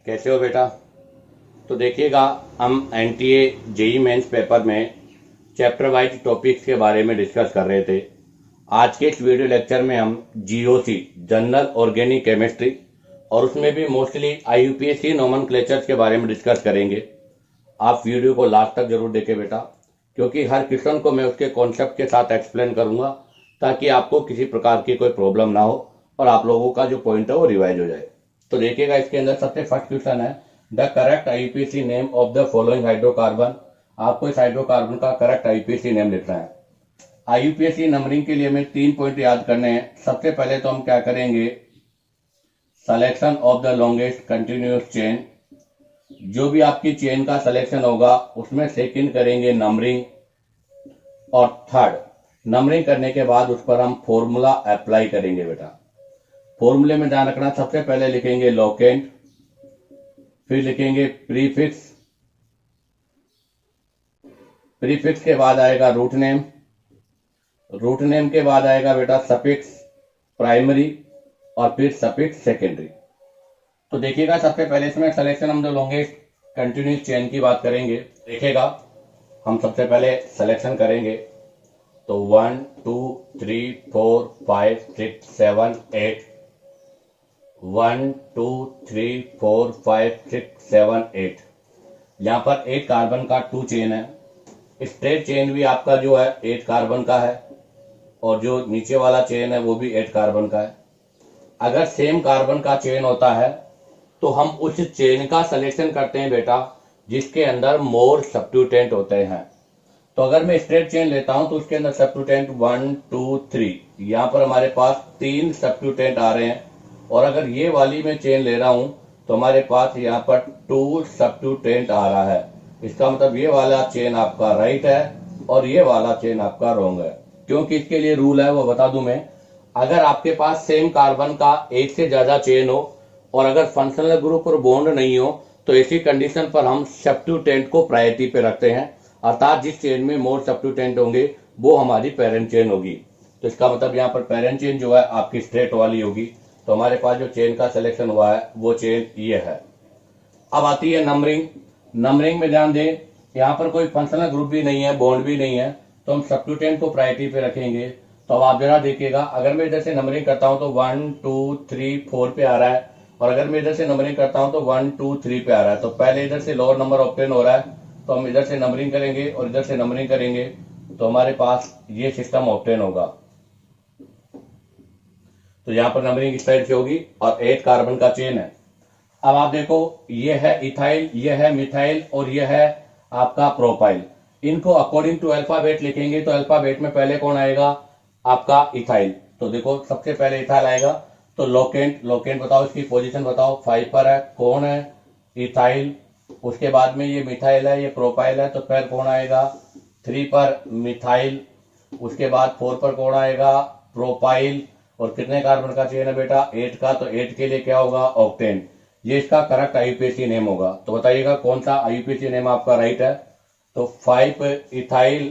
कैसे हो बेटा। तो देखिएगा, हम एनटीए जेई मेंस पेपर में चैप्टर वाइज टॉपिक्स के बारे में डिस्कस कर रहे थे। आज के इस वीडियो लेक्चर में हम जीओसी जनरल ऑर्गेनिक केमिस्ट्री और उसमें भी मोस्टली आईयूपीएसी नोमेनक्लेचर्स के बारे में डिस्कस करेंगे। आप वीडियो को लास्ट तक जरूर देखें बेटा, क्योंकि हर क्वेश्चन को मैं उसके कॉन्सेप्ट के साथ एक्सप्लेन करूंगा ताकि आपको किसी प्रकार की कोई प्रॉब्लम ना हो और आप लोगों का जो पॉइंट है वो रिवाइज हो जाए। तो देखिएगा, इसके अंदर सबसे फर्स्ट क्वेश्चन है the correct IUPAC name of the following hydrocarbon. आपको इस हाइड्रोकार्बन का करेक्ट आईयूपीएसी नेम लिखना है। आईयूपीएसी नंबरिंग के लिए हमें 3 पॉइंट याद करने हैं। सबसे पहले तो हम क्या करेंगे, selection of the longest continuous chain. जो भी आपकी चेन का सिलेक्शन होगा उसमें सेकंड करेंगे नंबरिंग, और थर्ड नंबरिंग करने के बाद उस पर हम फॉर्मूला अप्लाई करेंगे बेटा। फॉर्मूले में ध्यान रखना, सबसे पहले लिखेंगे लोकेंट, फिर लिखेंगे प्रीफिक्स, प्रीफिक्स के बाद आएगा रूट नेम, रूट नेम के बाद आएगा बेटा सफिक्स प्राइमरी और फिर सफिक्स सेकेंडरी। तो देखिएगा, सबसे पहले इसमें selection of the longest continuous chain की बात करेंगे। देखिएगा, हम सबसे पहले सिलेक्शन करेंगे तो 1 2 3 4 5 6 7 8, 1 2 3 4 5 6 7 8। यहाँ पर 8 कार्बन का 2 चेन है। स्ट्रेट चेन भी आपका जो है 8 कार्बन का है और जो नीचे वाला चेन है वो भी 8 कार्बन का है। अगर सेम कार्बन का चेन होता है तो हम उस चेन का सिलेक्शन करते हैं बेटा जिसके अंदर मोर सब्स्टिट्यूटेंट होते हैं। तो अगर मैं स्ट्रेट चेन लेता हूं तो उसके अंदर सब्स्टिट्यूटेंट 1 2 3, यहाँ पर हमारे पास 3 सब्स्टिट्यूटेंट आ रहे हैं। और अगर ये वाली मैं चेन ले रहा हूं तो हमारे पास यहाँ पर 2 सब्स्टिट्यूटेंट आ रहा है। इसका मतलब ये वाला चेन आपका राइट है और ये वाला चेन आपका रॉन्ग है। क्योंकि इसके लिए रूल है वो बता दूं मैं। अगर आपके पास सेम कार्बन का एक से ज्यादा चेन हो और अगर फंक्शनल ग्रुप और बॉन्ड नहीं हो तो ऐसी कंडीशन पर हम सब्स्टिट्यूटेंट को प्रायोरिटी पे रखते हैं, अर्थात जिस चेन में मोर सब्स्टिट्यूटेंट होंगे वो हमारी पेरेंट चेन होगी। तो इसका मतलब यहाँ पर पेरेंट चेन जो है आपकी स्ट्रेट वाली होगी। तो हमारे पास जो चेन का सिलेक्शन हुआ है वो चेन ये है। अब आती है नंबरिंग। नंबरिंग में ध्यान दें, यहाँ पर कोई फंक्शनल ग्रुप भी नहीं है, बॉन्ड भी नहीं है, तो हम सब्स्टिट्यूटेंट को प्रायोरिटी पे रखेंगे। तो अब आप जरा देखिएगा, अगर मैं इधर से नंबरिंग करता हूं तो 1 2 3 4 पे आ रहा है, और अगर मैं इधर से नंबरिंग करता हूं तो 1 2 3 पे आ रहा है। तो पहले इधर से लोअर नंबर ऑब्टेन हो रहा है तो हम इधर से नंबरिंग करेंगे और इधर से नंबरिंग करेंगे तो हमारे पास ये सिस्टम ऑब्टेन होगा। तो यहाँ पर नंबरिंग इस साइड से होगी और 8 कार्बन का चेन है। अब आप देखो, ये है इथाइल, ये है मिथाइल और ये है आपका प्रोपाइल। इनको अकॉर्डिंग टू अल्फाबेट लिखेंगे तो अल्फाबेट में पहले कौन आएगा, आपका इथाइल। तो देखो, सबसे पहले इथाइल आएगा। तो लोकेंट, लोकेंट बताओ, इसकी पोजीशन बताओ। 5 पर है, कौन है, इथाइल। उसके बाद में ये मिथाइल है, ये प्रोपाइल है, तो फिर कौन आएगा, 3 पर मिथाइल। उसके बाद 4 पर कौन आएगा, प्रोपाइल। और कितने कार्बन का चेन है बेटा, 8 का, तो 8 के लिए क्या होगा, ऑक्टेन। ये इसका करेक्ट आईयूपीएसी नेम होगा। तो बताइएगा कौन सा आईयूपीएसी नेम आपका राइट है। तो 5 ethyl,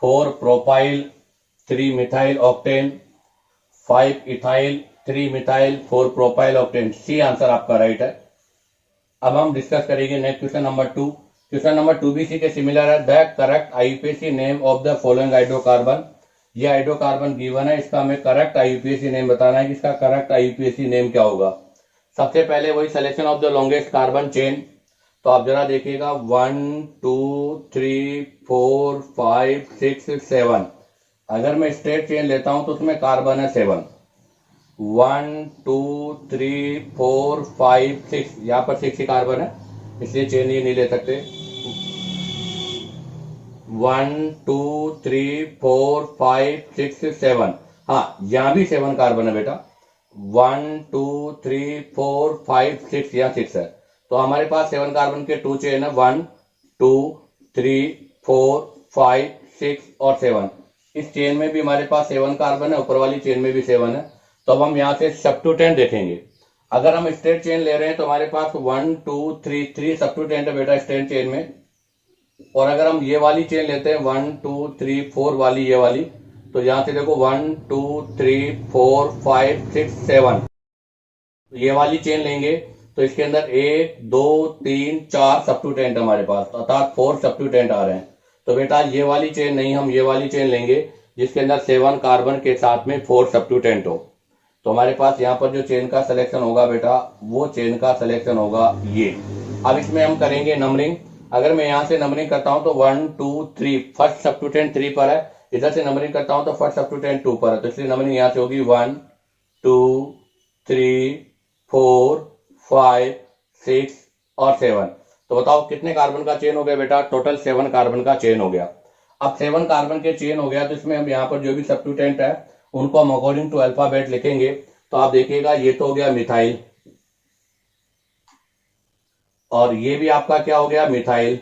4 propyl, 3 methyl octane, 5 ethyl, 3 methyl, 4 propyl octane. C answer आपका राइट है। अब हम डिस्कस करेंगे next question number 2। Question number 2 भी इसी के सिमिलर है। The correct IUPAC name of the following hydrocarbon. ये हाइड्रोकार्बन गिवन है, इसका हमें करेक्ट आईयूपीएसी नेम बताना है कि इसका करेक्ट आईयूपीएसी नेम क्या होगा। सबसे पहले वही selection of the longest carbon chain. तो आप जरा देखिएगा, 1 2 3 4 5 6 7। अगर मैं स्ट्रेट चेन लेता हूं तो उसमें कार्बन है 7। 1 2 3 4 5 6, यहाँ पर 6 ही कार्बन है इसलिए चेन ये नहीं ले सकते। 1 2 3 4 5 6 7, हाँ यहाँ भी 7 कार्बन है बेटा। 1 2 3 4 5 6, यहाँ 6 है। तो हमारे पास 7 कार्बन के 2 चेन है, 1 2 3 4 5 6 और 7। इस चेन में भी हमारे पास 7 कार्बन है, ऊपर वाली चेन में भी 7 है। तो अब हम यहाँ से सब्स्टिट्यूटेंट देखेंगे। अगर हम स्ट्रेट चेन ले रहे हैं तो हमारे पास 1 2 3 सब्स्टिट्यूटेंट है बेटा स्ट्रेट चेन में। और अगर हम ये वाली चेन लेते हैं 1 2 3 4 वाली, ये वाली, तो यहाँ से देखो 1 2 3 4 5 6 7, ये वाली चेन लेंगे तो इसके अंदर 1 2 3 4 सब्स्टिट्यूटेंट हमारे पास, अर्थात 4 सब्स्टिट्यूटेंट आ रहे हैं। तो बेटा ये वाली चेन नहीं, हम ये वाली चेन लेंगे जिसके अंदर 7 कार्बन के साथ में 4 सब्स्टिट्यूटेंट हो। तो हमारे पास यहाँ पर जो चेन का सिलेक्शन होगा बेटा, वो चेन का सिलेक्शन होगा ये। अब इसमें हम करेंगे नंबरिंग। अगर मैं यहाँ से नंबरिंग करता हूँ तो 1 2 3, फर्स्ट सब्स्टिट्यूटेंट 3 पर है। इधर से नंबरिंग करता हूँ तो फर्स्ट सब्स्टिट्यूटेंट 2 पर है, तो इसलिए नंबरिंग यहाँ से होगी 1 2 3 4 5 6 और 7। तो बताओ कितने कार्बन का चेन हो गया बेटा? टोटल 7 कार्बन का चेन हो गया। अब 7 कार्बन के चेन हो गया, तो इसमें हम यहाँ पर जो भी सब्स्टिट्यूटेंट है उनको हम अकॉर्डिंग टू अल्फाबेट लिखेंगे। तो आप देखिएगा ये तो हो गया मिथाइल, और ये भी आपका क्या हो गया? मिथाइल।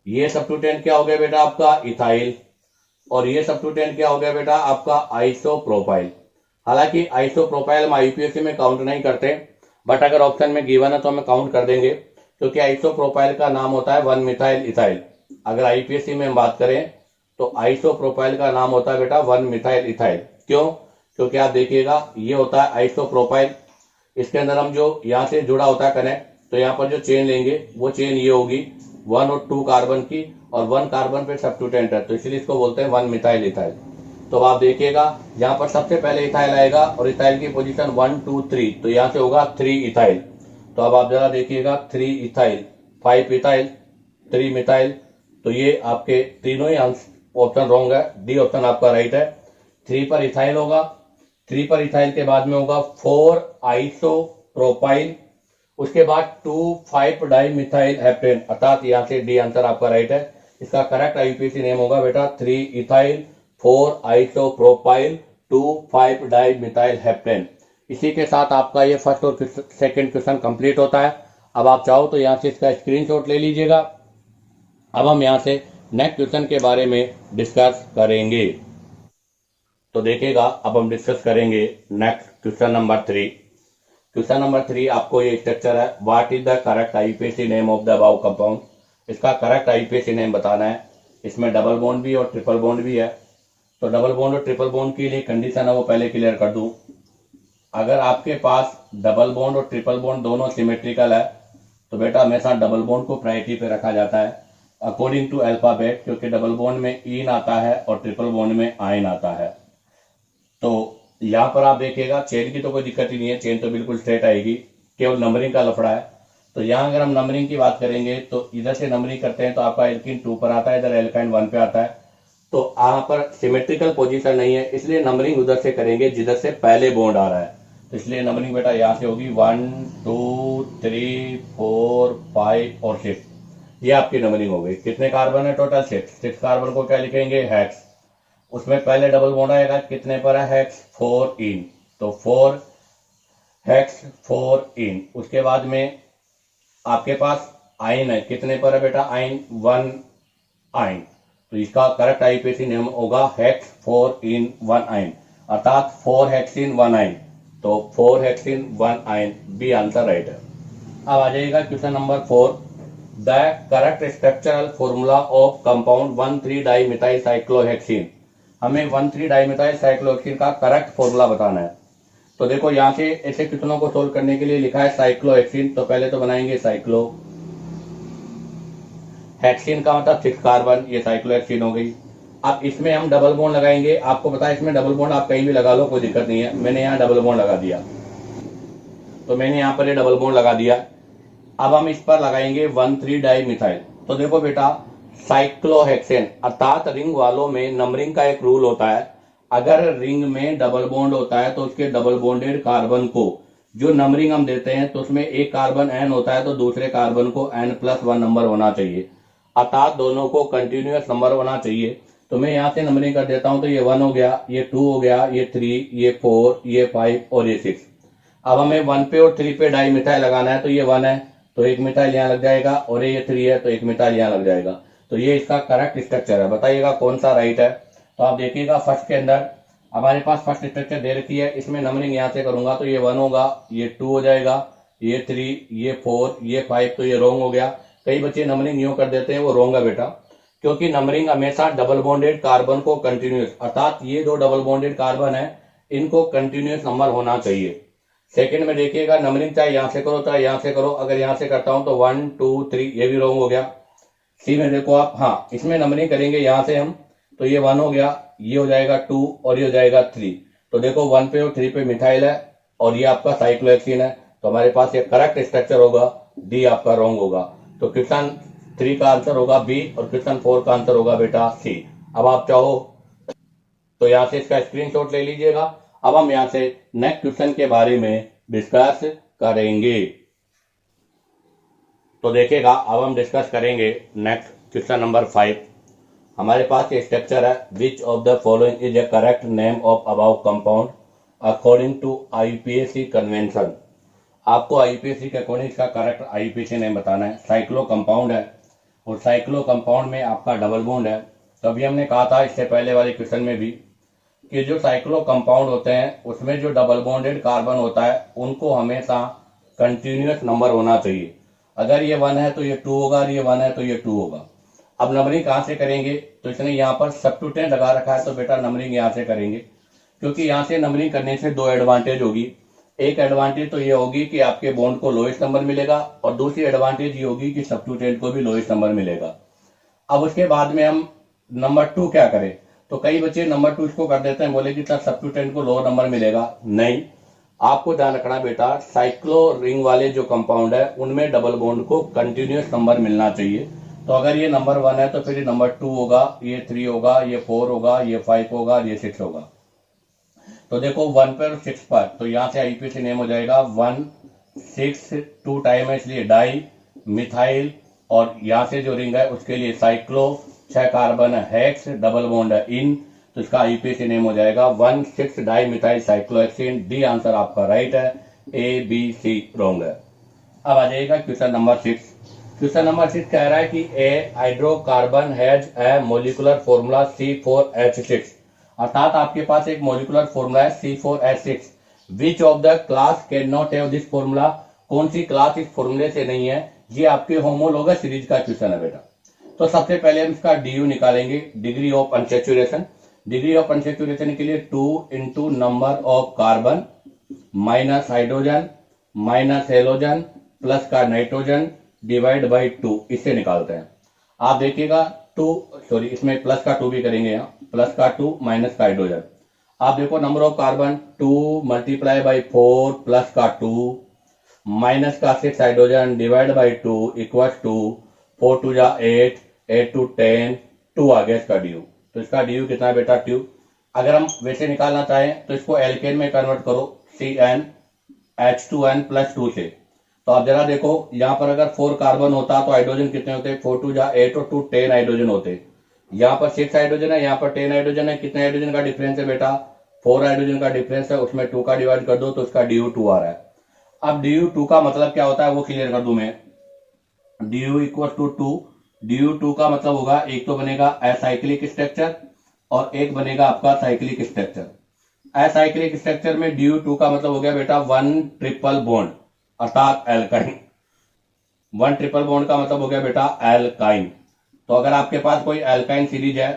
ये सब्स्टिट्यूटेंट क्या हो गया बेटा? आपका इथाइल। और ये सब्स्टिट्यूटेंट क्या हो गया बेटा? आपका आइसोप्रोपाइल। हालांकि आइसोप्रोपाइल हम आईपीएससी में काउंट नहीं करते, बट अगर ऑप्शन में गिवन है तो हमें काउंट कर देंगे, क्योंकि आइसोप्रोपाइल का नाम होता है 1 मिथाइल इथाइल। अगर आईपीएससी में हम बात करें तो आइसोप्रोपाइल का नाम होता है बेटा 1 मिथाइल इथाइल। क्यों? क्योंकि आप देखिएगा ये होता है आइसोप्रोपाइल, इसके अंदर हम जो यहाँ से जुड़ा होता है कनेक्ट, तो यहाँ पर जो चेन लेंगे वो चेन ये होगी 1 और 2 कार्बन की, और 1 कार्बन पे सब्स्टिट्यूटेंट है, तो इसलिए इसको बोलते हैं 1 मिथाइल इथाइल। तो आप देखिएगा यहाँ पर सबसे पहले इथाइल आएगा, और इथाइल की पोजीशन 1 2 3, तो यहाँ से होगा 3 इथाइल। तो अब आप जरा देखिएगा 3 इथाइल, 5 इथाइल, 3 मिथाइल। तो ये आपके तीनों ही ऑप्शन रॉन्ग है, डी ऑप्शन आपका राइट है। 3 पर इथाइल होगा, 3 पर इथाइल के बाद में होगा 4 आइसोप्रोपाइल, उसके बाद 2 5 डाई मिथाइल हेप्टेन, अर्थात यहाँ से डी आंसर आपका राइट है। इसका करेक्ट आईयूपीएसी नेम होगा बेटा 3 ethyl 4 isopropyl 2 5 di methyl heptane. इसी के साथ आपका ये फर्स्ट और सेकंड क्वेश्चन कंप्लीट होता है। अब आप चाहो तो यहाँ से इसका स्क्रीनशॉट ले लीजिएगा। अब हम यहाँ से नेक्स्ट क्वेश्चन के बारे में डिस्कस करेंगे। तो देखिएगा अब हम डिस्कस करेंगे next question number 3। Question number 3 आपको ये स्ट्रक्चर है, what is the correct IUPAC name of the above compound. इसका करेक्ट आईयूपीएसी नेम बताना है। इसमें डबल बॉन्ड भी और ट्रिपल बॉन्ड भी है, तो डबल बॉन्ड और ट्रिपल बॉन्ड के लिए कंडीशन है वो पहले क्लियर कर दूं। अगर आपके पास डबल बॉन्ड और ट्रिपल बॉन्ड दोनों सिमेट्रिकल है तो बेटा हमेशा डबल बॉन्ड को प्रायोरिटी पे रखा जाता है अकॉर्डिंग टू अल्फाबेट, क्योंकि डबल बॉन्ड में ईन आता है और ट्रिपल बॉन्ड में आइन आता है। तो यहाँ पर आप देखिएगा चेन की तो कोई दिक्कत ही नहीं है, चेन तो बिल्कुल स्ट्रेट आएगी, केवल नंबरिंग का लफड़ा है। तो यहाँ अगर हम नंबरिंग की बात करेंगे तो इधर से नंबरिंग करते हैं तो आपका एल्किन 2 पर आता है, इधर एल्काइन 1 पे आता है। तो यहाँ पर सिमेट्रिकल पोजीशन नहीं है, इसलिए नंबरिंग उधर से करेंगे जिधर से पहले बॉन्ड आ रहा है। तो इसलिए नंबरिंग बेटा यहाँ से होगी 1 2 3 4 5 और 6। ये आपकी नंबरिंग हो गई। कितने कार्बन है? टोटल 6 कार्बन को क्या लिखेंगे? हेक्स। उसमें पहले डबल बॉन्ड आएगा, कितने पर है? हेक्स 4 इन, तो 4 हेक्स 4 इन। उसके बाद में आपके पास आइन है, कितने पर है बेटा? आइन 1 आइन, तो इसका करेक्ट आईयूपीएसी नेम होगा हेक्स 4 इन 1 आइन, अर्थात 4 हेक्सिन 1 आइन। तो 4 हेक्सिन 1 आइन, बी आंसर राइट है। अब आ जाएगा question number 4, the correct structural formula of compound 1,3 dimethyl cyclohexene. हमें 1,3 डाइमिथाइल साइक्लोहेक्सिन का करेक्ट फॉर्मूला बताना है। तो देखो यहाँ से ऐसे क्वेश्चनों को सोल्व करने के लिए लिखा है साइक्लोहेक्सिन, तो पहले तो बनाएंगे साइक्लो। हेक्सिन का मतलब 6 कार्बन, ये साइक्लोहेक्सिन हो गई। अब इसमें हम डबल बॉन्ड लगाएंगे, आपको पता है इसमें डबल बॉन्ड आप कहीं भी लगा लो कोई दिक्कत नहीं है। मैंने यहाँ डबल बॉन्ड लगा दिया, तो मैंने यहाँ पर ये डबल बॉन्ड लगा दिया। अब हम इस पर लगाएंगे 1,3 डाइमिथाइल। तो देखो बेटा साइक्लोहेक्सेन अर्थात रिंग वालों में नंबरिंग का एक रूल होता है, अगर रिंग में डबल बॉन्ड होता है तो उसके डबल बॉन्डेड कार्बन को जो नंबरिंग हम देते हैं तो उसमें एक कार्बन एन होता है तो दूसरे कार्बन को n+1 नंबर होना चाहिए, अर्थात दोनों को कंटिन्यूअस नंबर होना चाहिए। तो मैं यहाँ से नंबरिंग कर देता हूँ, तो ये 1 हो गया, ये 2 हो गया, ये 3, ये 4, ये 5 और ये 6। अब हमें 1 पे और 3 पे डाई मिथाइल लगाना है, तो ये 1 है तो एक मिथाइल यहाँ लग जाएगा, और ये 3 है तो एक मिथाइल यहाँ लग जाएगा। तो ये इसका करेक्ट स्ट्रक्चर है, बताइएगा कौन सा राइट है। तो आप देखिएगा फर्स्ट के अंदर हमारे पास फर्स्ट स्ट्रक्चर दे रखी है, इसमें नंबरिंग यहाँ से करूंगा तो ये 1 होगा, ये 2 हो जाएगा, ये 3, ये 4, ये 5, तो ये रॉन्ग हो गया। कई बच्चे नंबरिंग यूं कर देते हैं, वो रॉन्ग है बेटा, क्योंकि नंबरिंग हमेशा डबल बॉन्डेड कार्बन को कंटिन्यूस, अर्थात ये दो डबल बॉन्डेड कार्बन है इनको कंटिन्यूस नंबर होना चाहिए। सेकंड में देखिएगा नंबरिंग चाहे यहां से करो चाहे यहां से करो, अगर यहां से करता हूं तो 1 2 3 ये भी रॉन्ग हो गया। सी में देखो आप, हाँ इसमें नंबरिंग करेंगे यहां से हम, तो ये 1 हो गया, ये हो जाएगा 2 और ये हो जाएगा 3। तो देखो 1 पे और 3 पे मिथाइल है और ये आपका साइक्लोहेक्सीन है, तो हमारे पास ये करेक्ट स्ट्रक्चर होगा, डी आपका रॉन्ग होगा। तो क्वेश्चन 3 का आंसर होगा बी और क्वेश्चन 4 का आंसर होगा बेटा सी। अब आप चाहो तो यहां से इसका स्क्रीनशॉट ले लीजिएगा। अब हम यहां से नेक्स्ट क्वेश्चन के बारे में डिस्कस करेंगे। तो देखिएगा अब हम डिस्कस करेंगे नेक्स्ट क्वेश्चन नंबर 5। हमारे पास ये स्ट्रक्चर है, which of the following is a correct name of above compound according to IUPAC convention. आपको आईपीएसी के अकॉर्डिंग इसका करेक्ट आईपीएसी नेम बताना है। साइक्लो कंपाउंड है और साइक्लो कंपाउंड में आपका डबल बॉन्ड है। तो अभी हमने कहा था इससे पहले वाले क्वेश्चन में भी कि जो साइक्लो कंपाउंड होते हैं उसमें जो डबल बॉन्डेड कार्बन होता है उनको हमेशा कंटिन्यूअस नंबर होना चाहिए। अगर ये 1 है तो ये 2 होगा, और ये 1 है तो ये 2 होगा। अब नंबरिंग कहाँ से करेंगे, तो इसने यहाँ पर सब्स्टिट्यूटेंट लगा रखा है, तो बेटा नंबरिंग यहाँ से करेंगे, क्योंकि यहाँ से नंबरिंग करने से 2 एडवांटेज होगी। एक एडवांटेज तो ये होगी कि आपके बॉन्ड को लोएस्ट नंबर मिलेगा, और दूसरी एडवांटेज ये होगी कि सब्स्टिट्यूटेंट को भी लोएस्ट नंबर मिलेगा। अब उसके बाद में हम नंबर 2 क्या करें, तो कई बच्चे नंबर 2 इसको कर देते हैं, बोले कि सर सब्स्टिट्यूटेंट को लोअर नंबर मिलेगा। नहीं, आपको ध्यान रखना बेटा, साइक्लो रिंग वाले जो कंपाउंड है उनमें डबल बॉन्ड को कंटिन्यूअस नंबर मिलना चाहिए। तो अगर ये नंबर 1 है तो फिर ये नंबर 2 होगा, ये 3 होगा, ये 4 होगा, ये 5 होगा, ये 6 होगा। तो देखो 1 पर और 6 पर, तो यहाँ से आईपीएसी नेम हो जाएगा 1 6 2 टाइम है इसलिए डाई मिथाइल, और यहाँ से जो रिंग है उसके लिए साइक्लो, 6 कार्बन है हेक्स, डबल बॉन्ड है इन, तो इसका आईपीएसी नेम हो जाएगा 1 6 di methyl cyclohexene. D answer आपका राइट है, ए बी सी रॉन्ग है। अब आ जाएगा क्वेश्चन नंबर 6। क्वेश्चन नंबर 6 कह रहा है कि a hydrocarbon has a molecular formula C4H6, अर्थात आपके पास एक मोलिकुलर फॉर्मूला है C4H6। Which of the class can not have this formula, कौन सी क्लास इस फॉर्मूले से नहीं है। ये आपके होमोलोगस सीरीज का क्वेश्चन है बेटा। तो सबसे पहले हम इसका DU निकालेंगे, degree of unsaturation. Degree of unsaturation के लिए 2 into number of carbon minus hydrogen minus halogen plus का नाइट्रोजन डिवाइड बाई 2, इससे निकालते हैं। आप देखिएगा 2 सॉरी इसमें प्लस का 2 भी करेंगे, यहाँ प्लस का 2 माइनस का हाइड्रोजन। आप देखो number of carbon 2 multiply by 4 plus का 2 माइनस का 6 hydrogen divide by 2 equal to 4 2 जा 8 8 टू 10 2 आ गया इसका DU। तो इसका DU कितना है बेटा 2। अगर हम वैसे निकालना चाहें तो इसको एल्केन में कन्वर्ट करो CnH2n प्लस 2 से। तो आप जरा देखो यहाँ पर अगर 4 कार्बन होता तो हाइड्रोजन कितने होते, 4 2 जा 8 और 2 10 हाइड्रोजन होते। यहाँ पर 6 हाइड्रोजन है, यहाँ पर 10 हाइड्रोजन है। कितने हाइड्रोजन का डिफरेंस है बेटा, 4 हाइड्रोजन का डिफरेंस है, उसमें 2 का डिवाइड कर दो तो इसका DU 2 आ रहा है। अब DU 2 का मतलब क्या होता है वो क्लियर कर दूं मैं। DU इक्वल टू 2, DU 2 का मतलब होगा एक तो बनेगा असाइक्लिक स्ट्रक्चर और एक बनेगा आपका साइक्लिक स्ट्रक्चर। असाइक्लिक स्ट्रक्चर में DU 2 का मतलब हो गया बेटा 1 ट्रिपल बॉन्ड अर्थात एल्काइन। 1 ट्रिपल बॉन्ड का मतलब हो गया बेटा एल्काइन। तो अगर आपके पास कोई एल्काइन सीरीज है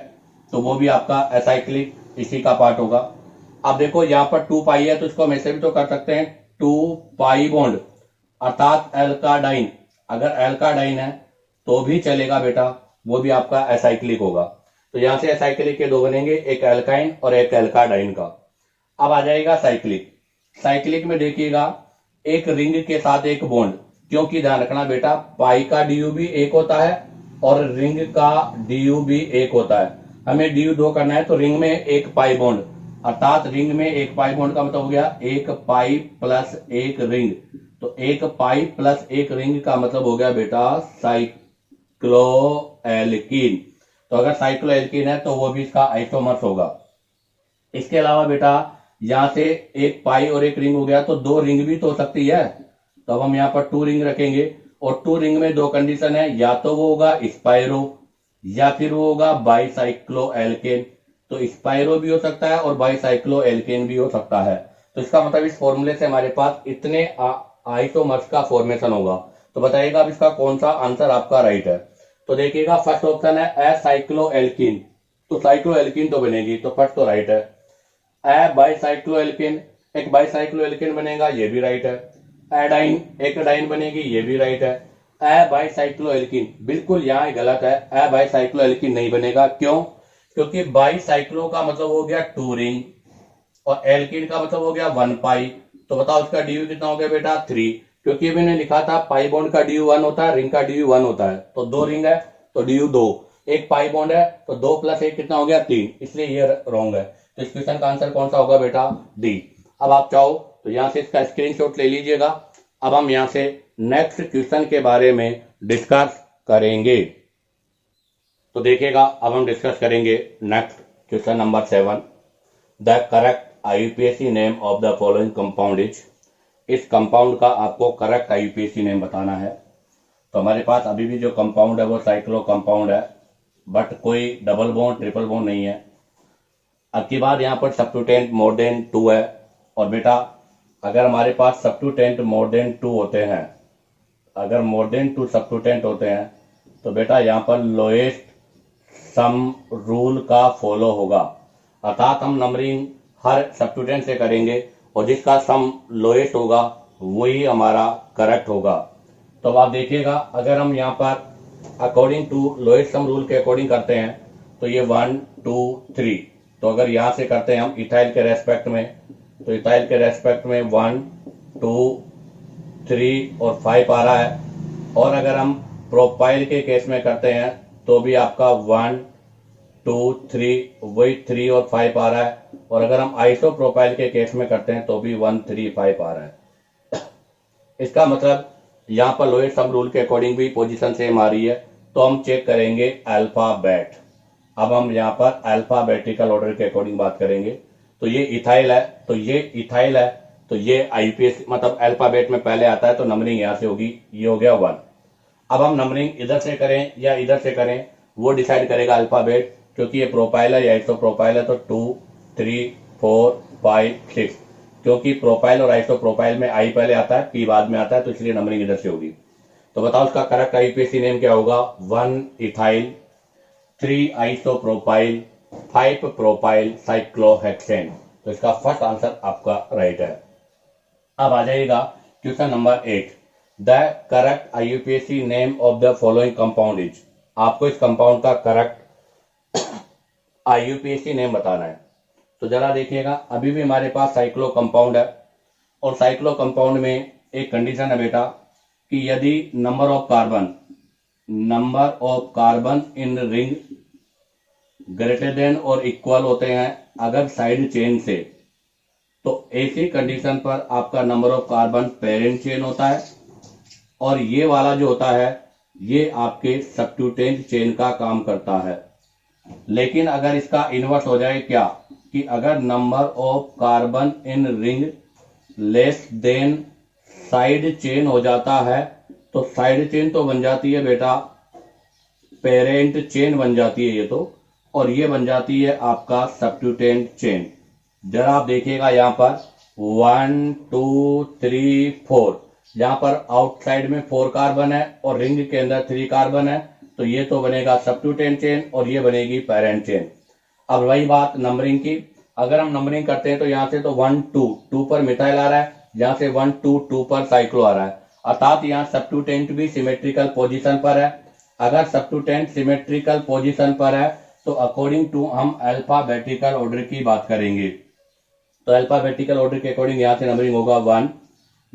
तो वो भी आपका असाइक्लिक इसी का पार्ट होगा। अब देखो यहाँ पर 2 पाई है तो इसको हम ऐसे भी तो कर सकते हैं 2 पाई बॉन्ड अर्थात एल्काडाइन। अगर एल्काडाइन है तो भी चलेगा बेटा, वो भी आपका एसाइक्लिक होगा। तो यहां से एसाइक्लिक के 2 बनेंगे, एक एल्काइन और एक एल्काडाइन का। अब आ जाएगा साइक्लिक। साइक्लिक में देखिएगा एक रिंग के साथ एक बॉन्ड, क्योंकि ध्यान रखना बेटा पाई का DU भी 1 होता है और रिंग का DU भी 1 होता है। हमें DU 2 करना है तो रिंग में एक पाई बॉन्ड अर्थात रिंग में एक पाई बॉन्ड का मतलब हो गया 1 पाई प्लस 1 रिंग। तो 1 पाई प्लस 1 रिंग का मतलब हो गया बेटा साइक्लोएल्कीन। तो अगर साइक्लोएल्कीन है तो वो भी इसका आइसोमर्स होगा। इसके अलावा बेटा यहां से एक पाई और एक रिंग हो गया तो 2 रिंग भी तो हो सकती है। तो अब हम यहाँ पर 2 रिंग रखेंगे और 2 रिंग में 2 कंडीशन है, या तो वो होगा स्पाइरो या फिर वो होगा बाईसाइक्लोएल्केन। तो स्पाइरो भी हो सकता है और बाईसाइक्लोएल्केन भी हो सकता है। तो इसका मतलब इस फॉर्मूले से हमारे पास इतने आइसोमर्स का फॉर्मेशन होगा। तो बताइएगा अब इसका कौन सा आंसर आपका राइट है। तो देखिएगा फर्स्ट ऑप्शन है साइक्लोएल्कीन, तो साइक्लोएल्कीन तो बनेगी, तो फर्स्ट तो राइट है। बाईसाइक्लोएल्केन, एक बाईसाइक्लो एल्केन बनेगा, ये भी राइट है। एडाइन एक एडाइन बनेगी, ये भी राइट है। ए बाईसाइक्लो एल्किन बिल्कुल यहाँ गलत है, ए बाईसाइक्लो एल्किन नहीं बनेगा। क्यों? क्योंकि बाईसाइक्लो का मतलब हो गया 2 रिंग और एल्किन का मतलब हो गया 1 पाई। तो बताओ इसका ड्यू कितना हो गया बेटा 3, क्योंकि मैंने लिखा था पाई बॉन्ड का ड्यू 1 होता है, रिंग का ड्यू 1 होता है। तो 2 रिंग है तो ड्यू 2, एक पाई बॉन्ड है तो 2 + 1 कितना हो गया 3, इसलिए ये रॉन्ग है। तो इस क्वेश्चन का आंसर कौन सा होगा बेटा? डी। अब आप चाहो तो यहां से इसका स्क्रीनशॉट ले लीजिएगा। अब हम यहां से नेक्स्ट क्वेश्चन के बारे में डिस्कस करेंगे। तो देखिएगा, अब हम डिस्कस करेंगे next question number 7। The correct IUPAC name of the following compound is. इस कंपाउंड का आपको करेक्ट IUPAC नेम बताना है। तो हमारे पास अभी भी जो कंपाउंड है वो साइक्लो कंपाउंड है, बट कोई डबल बॉन्ड ट्रिपल बॉन्ड नहीं है। अब की बात यहाँ पर सब्स्टिट्यूटेंट मोर देन 2 है। और बेटा अगर हमारे पास सब्स्टिट्यूटेंट मोर देन 2 होते हैं, अगर मोर देन 2 सब्स्टिट्यूटेंट होते हैं तो बेटा यहाँ पर लोएस्ट सम रूल का फॉलो होगा, अर्थात हम नंबरिंग हर सब्स्टिट्यूटेंट से करेंगे और जिसका सम लोएस्ट होगा वही हमारा करेक्ट होगा। तो अब आप देखिएगा, अगर हम यहाँ पर according to lowest sum rule के अकॉर्डिंग करते हैं तो ये 1 2 3। तो अगर यहाँ से करते हैं हम इथाइल के रेस्पेक्ट में, तो इथाइल के रेस्पेक्ट में 1 2 3 और 5 आ रहा है। और अगर हम प्रोपाइल के केस में करते हैं तो भी आपका 1 2 3 वही 3 और 5 आ रहा है। और अगर हम आइसो प्रोपाइल के केस में करते हैं तो भी 1 3 5 आ रहा है। इसका मतलब यहाँ पर लोएस्ट सम रूल के अकॉर्डिंग भी पोजीशन सेम आ रही है। तो हम चेक करेंगे अल्फाबेट। अब हम यहाँ पर अल्फाबेटिकल ऑर्डर के अकॉर्डिंग बात करेंगे। तो ये इथाइल है, तो ये इथाइल है, तो ये IUPAC मतलब अल्फाबेट में पहले आता है, तो नंबरिंग यहाँ से होगी, ये हो गया 1। अब हम नंबरिंग इधर से करें या इधर से करें वो डिसाइड करेगा अल्फाबेट, क्योंकि ये प्रोपाइल है या आइसो प्रोपाइल है। तो 2 3 4 5 6, क्योंकि प्रोपाइल और आइसो प्रोपाइल में आई पहले आता है, पी बाद में आता है, तो इसलिए नंबरिंग इधर से होगी। तो बताओ इसका करेक्ट IUPAC नेम क्या होगा? 1 इथाइल, 3 आइसोप्रोपाइल, 5 प्रोपाइल साइक्लोहेक्सेन। तो इसका फर्स्ट आंसर आपका राइट है। अब आ जाइएगा question number 8। The correct IUPAC name of the following compound is. आपको इस कंपाउंड का करेक्ट IUPAC नेम बताना है। तो जरा देखिएगा, अभी भी हमारे पास साइक्लो कंपाउंड है और साइक्लो कंपाउंड में एक कंडीशन है बेटा कि यदि number of carbon in ring greater than और इक्वल होते हैं अगर साइड चेन से, तो ऐसी कंडीशन पर आपका number of carbon parent chain होता है और ये वाला जो होता है ये आपके सब्स्टिट्यूटेंट चेन का काम करता है। लेकिन अगर इसका इनवर्स हो जाए, क्या कि अगर number of carbon in ring less than side chain हो जाता है, तो साइड चेन तो बन जाती है बेटा, पेरेंट चेन बन जाती है ये तो, और ये बन जाती है आपका सब्स्टिट्यूटेंट चेन। जरा आप देखिएगा यहाँ पर 1 2 3 4, यहाँ पर आउटसाइड में 4 कार्बन है और रिंग के अंदर 3 कार्बन है, तो ये तो बनेगा सब्स्टिट्यूटेंट चेन और ये बनेगी पेरेंट चेन। अब वही बात नंबरिंग की, अगर हम नंबरिंग करते हैं तो यहाँ से तो 1 2 पर मिथाइल आ रहा है, यहाँ से 1 2 पर साइक्लो आ रहा है, अर्थात यहाँ सब्स्टिट्यूटेंट भी सिमेट्रिकल पोजीशन पर है। अगर सब्स्टिट्यूटेंट सिमेट्रिकल पोजीशन पर है तो अकॉर्डिंग टू हम अल्फाबेटिकल ऑर्डर की बात करेंगे। तो अल्फाबेटिकल ऑर्डर के अकॉर्डिंग यहाँ से नंबरिंग होगा 1,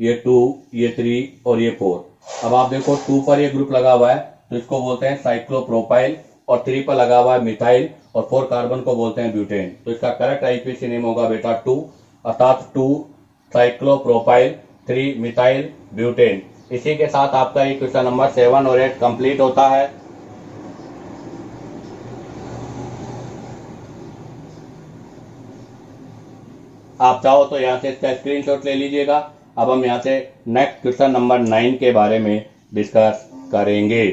ये 2, ये 3 और ये 4। अब आप देखो 2 पर ये ग्रुप लगा हुआ है तो इसको बोलते हैं साइक्लोप्रोपाइल, और 3 पर लगा हुआ है मिथाइल, और 4 कार्बन को बोलते हैं ब्यूटेन। तो इसका करेक्ट IUPAC नेम होगा बेटा 2, अर्थात 2 साइक्लोप्रोपाइल, 3 मिथाइल ब्यूटेन। इसी के साथ आपका ये क्वेश्चन नंबर 7 और 8 कंप्लीट होता है। आप चाहो तो यहाँ से इसका स्क्रीनशॉट ले लीजिएगा। अब हम यहाँ से नेक्स्ट क्वेश्चन नंबर 9 के बारे में डिस्कस करेंगे।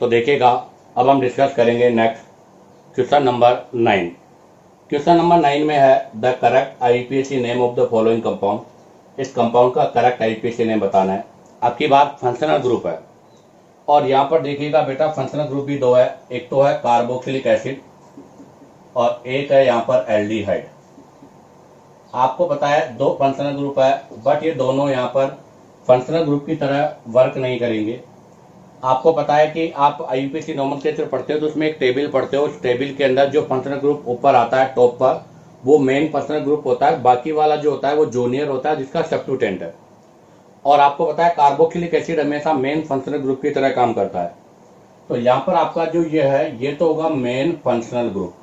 तो देखिएगा, अब हम डिस्कस करेंगे next question number 9। Question number 9 में है the correct IUPAC name of the following compound. इस कंपाउंड का करेक्ट IUPAC नेम बताना है। आपकी बात फंक्शनल ग्रुप है और यहाँ पर देखिएगा बेटा फंक्शनल ग्रुप भी 2 है, एक तो है कार्बोक्सिलिक एसिड और एक है यहाँ पर एल्डिहाइड। आपको पता है दो फंक्शनल ग्रुप है, बट ये दोनों यहाँ पर फंक्शनल ग्रुप की तरह वर्क नहीं करेंगे। आपको पता है कि आप आईयूपीएसी नोमेनक्लेचर पढ़ते हो तो उसमें एक टेबल पढ़ते हो, उस टेबल के अंदर जो फंक्शनल ग्रुप ऊपर आता है टॉप पर वो मेन फंक्शनल ग्रुप होता है, बाकी वाला जो होता है वो जूनियर होता है जिसका सब्स्टिट्यूटेंट है। और आपको पता है कार्बोक्सिलिक एसिड हमेशा मेन फंक्शनल ग्रुप की तरह काम करता है। तो यहाँ पर आपका जो ये है ये तो होगा मेन फंक्शनल ग्रुप,